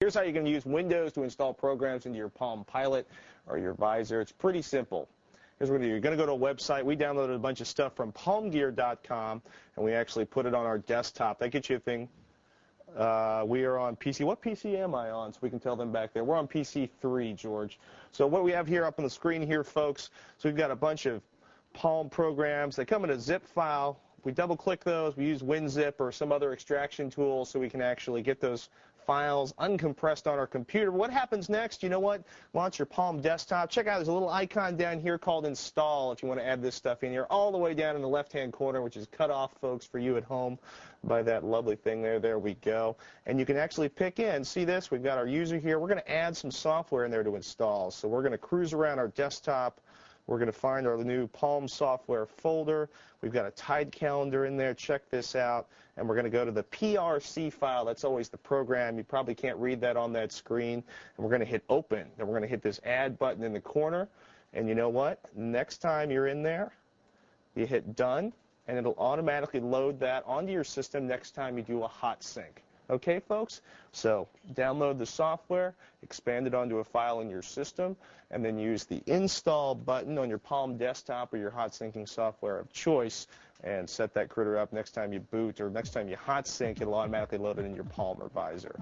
Here's how you can use Windows to install programs into your Palm Pilot or your Visor. It's pretty simple. Here's what we're going to do. You're going to go to a website. We downloaded a bunch of stuff from palmgear.com, and we actually put it on our desktop. That gets you a thing. We are on PC. What PC am I on? So we can tell them back there. We're on PC 3, George. So what we have here up on the screen here, folks, so we've got a bunch of Palm programs. They come in a zip file. We double-click those. We use WinZip or some other extraction tool so we can actually get those files uncompressed on our computer. What happens next? You know what? Launch your Palm desktop. Check out, there's a little icon down here called Install if you want to add this stuff in here, all the way down in the left-hand corner, which is cut off, folks, for you at home by that lovely thing there. There we go. And you can actually pick in. See this? We've got our user here. We're going to add some software in there to install. So we're going to cruise around our desktop. We're going to find our new Palm software folder. We've got a Tide calendar in there. Check this out. And we're going to go to the PRC file. That's always the program. You probably can't read that on that screen. And we're going to hit Open. Then we're going to hit this Add button in the corner. And you know what? Next time you're in there, you hit Done, and it'll automatically load that onto your system next time you do a hot sync. Okay, folks? So download the software, expand it onto a file in your system, and then use the Install button on your Palm desktop or your hot syncing software of choice and set that critter up. Next time you boot or next time you hot sync, it'll automatically load it in your Palm or Visor.